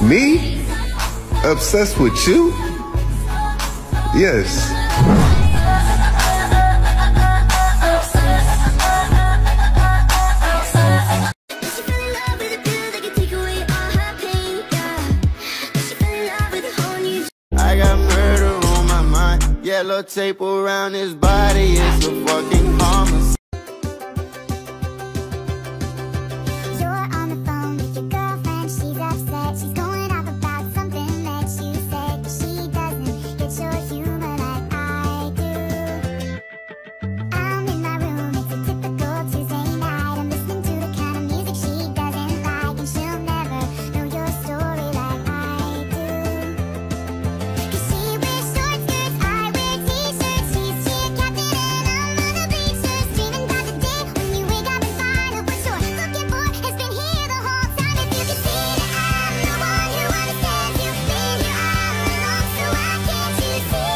Me? Obsessed with you? Yes. I got murder on my mind. Yellow tape around his body. It's a fucking homicide. You're on the phone with your girlfriend. She's upset. She's going off about something that you said. But she doesn't get your humor like I do. I'm in my room. It's a typical Tuesday night. I'm listening to the kind of music she doesn't like, and she'll never know your story like I do. 'Cause she wears short skirts, I wear t-shirts. She's cheer captain and I'm on the bleachers, dreaming about the day when you wake up and find out what you're looking for has been here the whole time. If you could see that I'm the one who understands you, then you're all alone. So why can't you see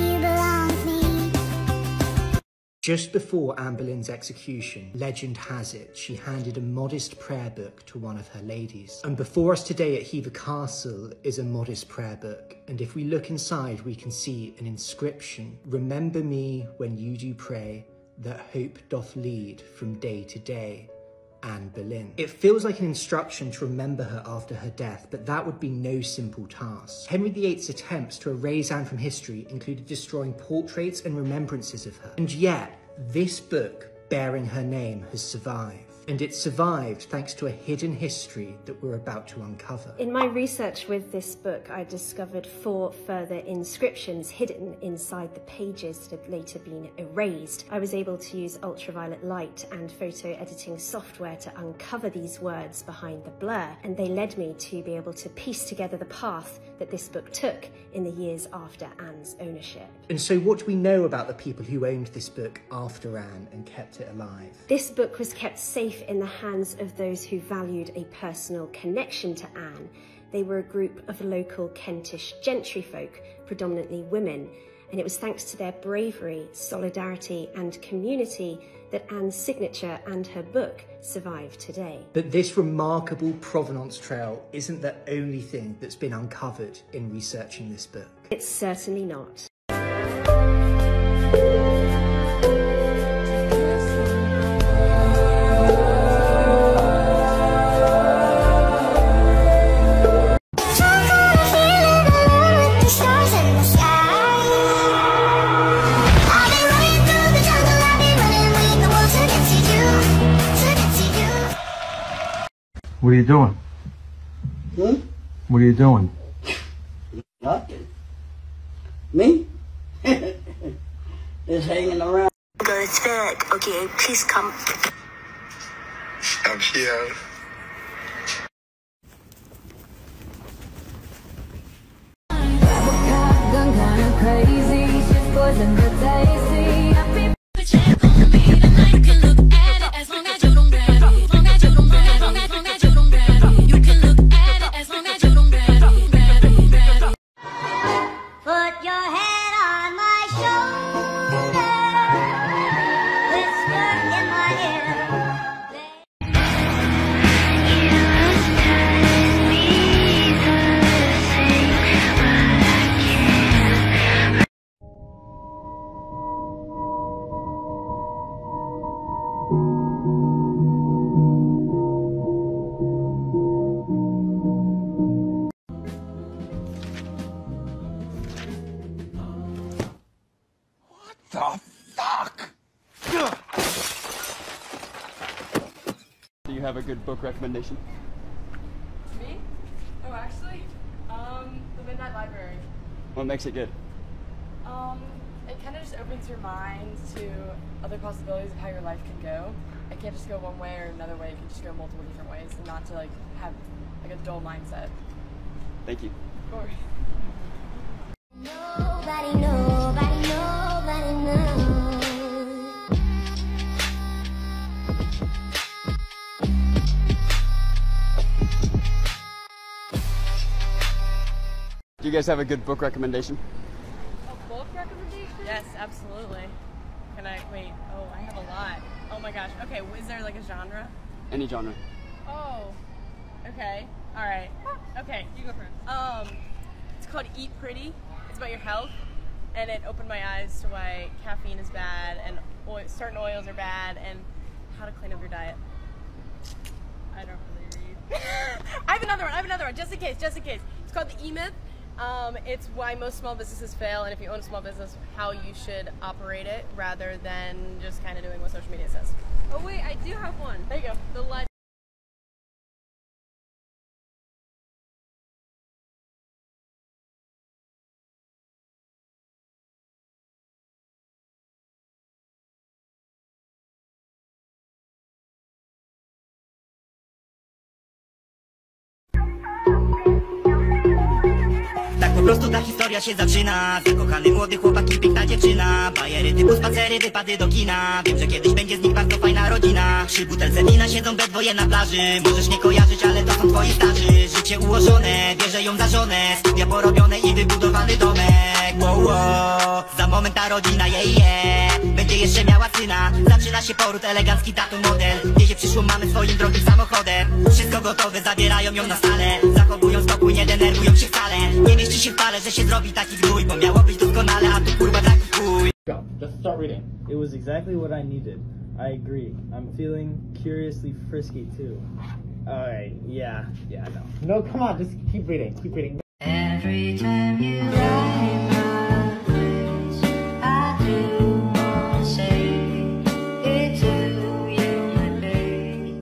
you belong with me? Just before Anne Boleyn's execution, legend has it she handed a modest prayer book to one of her ladies. And before us today at Hever Castle is a modest prayer book, and if we look inside we can see an inscription: "Remember me when you do pray, that hope doth lead from day to day, Anne Boleyn." It feels like an instruction to remember her after her death, but that would be no simple task. Henry VIII's attempts to erase Anne from history included destroying portraits and remembrances of her. And yet, this book bearing her name has survived. And it survived thanks to a hidden history that we're about to uncover. In my research with this book, I discovered 4 further inscriptions hidden inside the pages that had later been erased. I was able to use ultraviolet light and photo editing software to uncover these words behind the blur, and they led me to be able to piece together the path that this book took in the years after Anne's ownership. And so what do we know about the people who owned this book after Anne and kept it alive? This book was kept safe in the hands of those who valued a personal connection to Anne. They were a group of local Kentish gentry folk, predominantly women, and it was thanks to their bravery, solidarity and community that Anne's signature and her book survive today. But this remarkable provenance trail isn't the only thing that's been uncovered in researching this book. It's certainly not. What are you doing? What are you doing? Nothing. Me? Just hanging around. Go to bed. Okay, please come. I'm here. Put your head on my shoulder, whisper in my ear. The fuck? Do you have a good book recommendation? Me? Oh, actually, The Midnight Library. What makes it good? It kind of just opens your mind to other possibilities of how your life can go. It can't just go one way or another way. It can just go multiple different ways, and not to like have like a dull mindset. Thank you. Of course. Nobody, nobody, nobody knows. Do you guys have a good book recommendation? A book recommendation? Yes, absolutely. Can I, wait, oh, I have a lot. Oh my gosh, okay, is there like a genre? Any genre. Oh, okay. All right. Okay. You go first. It's called Eat Pretty. It's about your health, and it opened my eyes to why caffeine is bad and certain oils are bad and how to clean up your diet. I don't really read. I have another one, just in case. It's called The E-Myth. It's why most small businesses fail, and if you own a small business, how you should operate it rather than just kind of doing what social media says. Oh wait, I do have one. There you go. The legend. Tak po prostu ta historia się zaczyna. Zakochany młody chłopak i piękna dziewczyna. Bajery typu spacery, wypady do kina. Wiem, że kiedyś będzie z nich bardzo fajna rodzina. Przy butelce wina siedzą we dwoje na plaży. Możesz nie kojarzyć, ale to są twoi starzy. Życie ułożone, bierze ją za żonę. Studia porobione i wybudowany domek. Wow, wow. Za moment ta rodzina, będzie jeszcze miała syna. Zaczyna się poród, elegancki tatu model. Wiezie przyszłą mamy swoim drogim samochodem. Wszystko gotowe, zabierają ją na stale. Zachowują spokój, nie denerwują się wcale. Nie mieści się w pale, że się zrobi taki gnój. Bo miało być doskonale, a tu kurwa taki chuj. Go, just start reading. It was exactly what I needed. I agree. I'm feeling curiously frisky too. Alright, yeah, no. No, come on, just keep reading, Every time you write my words, I do wanna say it to you, my baby.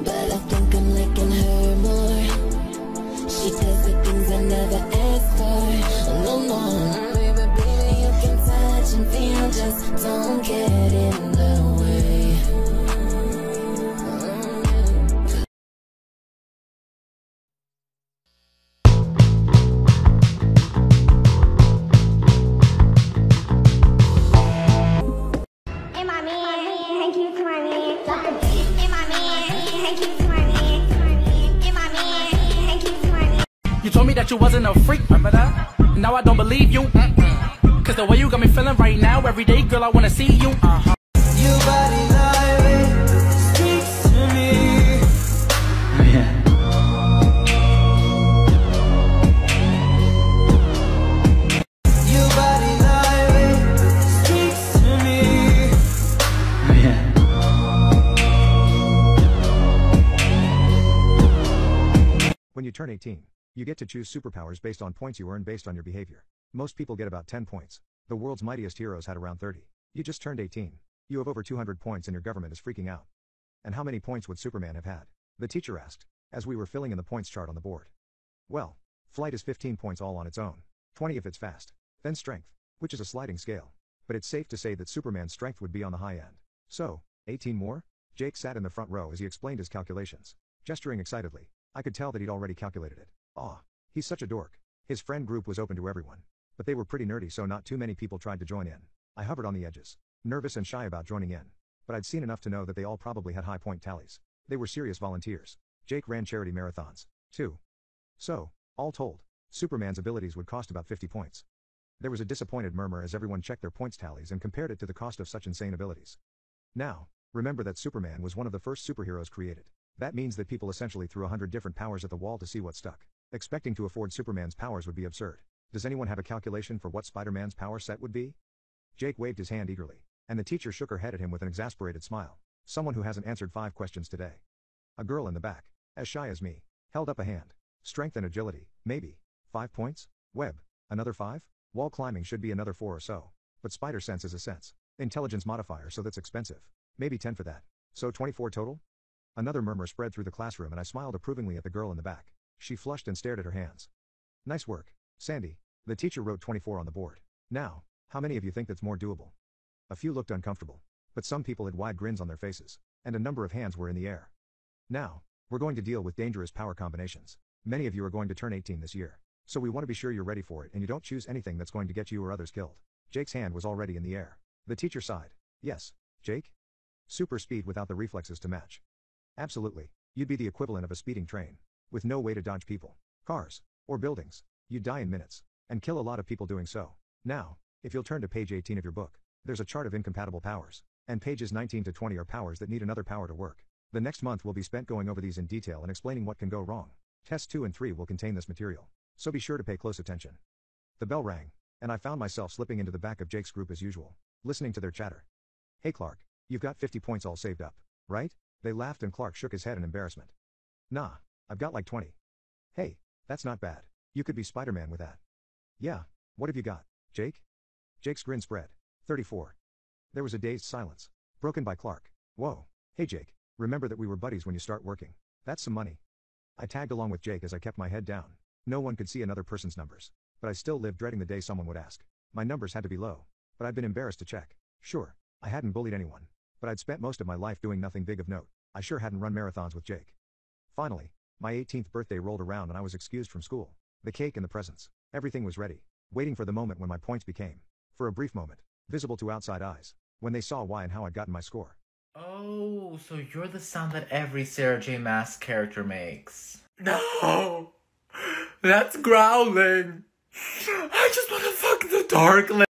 But I think I'm liking her more. She does the things I never asked for. No, baby, you can touch and feel, just don't get in the way. Hey, mommy, thank you to mommy. Hey, mommy, thank you to mommy. Hey, mommy, thank you to mommy. You told me that you wasn't a freak, remember that? Now I don't believe you. Cause the way you got me feeling right now, every day, girl, I wanna see you. Your body like speaks to me. Yeah. Your body like speaks to me. Yeah. When you turn 18, you get to choose superpowers based on points you earn based on your behavior. Most people get about 10 points. The world's mightiest heroes had around 30. You just turned 18. You have over 200 points and your government is freaking out. And how many points would Superman have had? The teacher asked, as we were filling in the points chart on the board. Well, flight is 15 points all on its own. 20 if it's fast. Then strength, which is a sliding scale. But it's safe to say that Superman's strength would be on the high end. So, 18 more? Jake sat in the front row as he explained his calculations. Gesturing excitedly, I could tell that he'd already calculated it. Aw, he's such a dork. His friend group was open to everyone. But they were pretty nerdy, so not too many people tried to join in. I hovered on the edges, nervous and shy about joining in. But I'd seen enough to know that they all probably had high point tallies. They were serious volunteers. Jake ran charity marathons, too. So, all told, Superman's abilities would cost about 50 points. There was a disappointed murmur as everyone checked their points tallies and compared it to the cost of such insane abilities. Now, remember that Superman was one of the first superheroes created. That means that people essentially threw 100 different powers at the wall to see what stuck. Expecting to afford Superman's powers would be absurd. Does anyone have a calculation for what Spider-Man's power set would be? Jake waved his hand eagerly, and the teacher shook her head at him with an exasperated smile. Someone who hasn't answered 5 questions today. A girl in the back, as shy as me, held up a hand. Strength and agility, maybe. 5 points? Web, another 5? Wall climbing should be another 4 or so. But spider sense is a sense. Intelligence modifier, so that's expensive. Maybe 10 for that. So 24 total? Another murmur spread through the classroom and I smiled approvingly at the girl in the back. She flushed and stared at her hands. Nice work, Sandy. The teacher wrote 24 on the board. Now, how many of you think that's more doable? A few looked uncomfortable, but some people had wide grins on their faces, and a number of hands were in the air. Now, we're going to deal with dangerous power combinations. Many of you are going to turn 18 this year, so we want to be sure you're ready for it and you don't choose anything that's going to get you or others killed. Jake's hand was already in the air. The teacher sighed. Yes, Jake? Super speed without the reflexes to match. Absolutely, you'd be the equivalent of a speeding train, with no way to dodge people, cars, or buildings. You'd die in minutes, and kill a lot of people doing so. Now, if you'll turn to page 18 of your book, there's a chart of incompatible powers, and pages 19 to 20 are powers that need another power to work. The next month will be spent going over these in detail and explaining what can go wrong. Tests 2 and 3 will contain this material, so be sure to pay close attention. The bell rang, and I found myself slipping into the back of Jake's group as usual, listening to their chatter. Hey Clark, you've got 50 points all saved up, right? They laughed and Clark shook his head in embarrassment. Nah, I've got like 20. Hey, that's not bad. You could be Spider-Man with that. Yeah, what have you got, Jake? Jake's grin spread. 34. There was a dazed silence, broken by Clark. Whoa, hey Jake, remember that we were buddies when you start working. That's some money. I tagged along with Jake as I kept my head down. No one could see another person's numbers, but I still lived dreading the day someone would ask. My numbers had to be low, but I'd been embarrassed to check. Sure, I hadn't bullied anyone, but I'd spent most of my life doing nothing big of note. I sure hadn't run marathons with Jake. Finally, my 18th birthday rolled around and I was excused from school. The cake and the presents, everything was ready, waiting for the moment when my points became, for a brief moment, visible to outside eyes, when they saw why and how I'd gotten my score. Oh, so you're the sound that every Sarah J. Maas character makes. No! That's growling! I just want to fuck the dark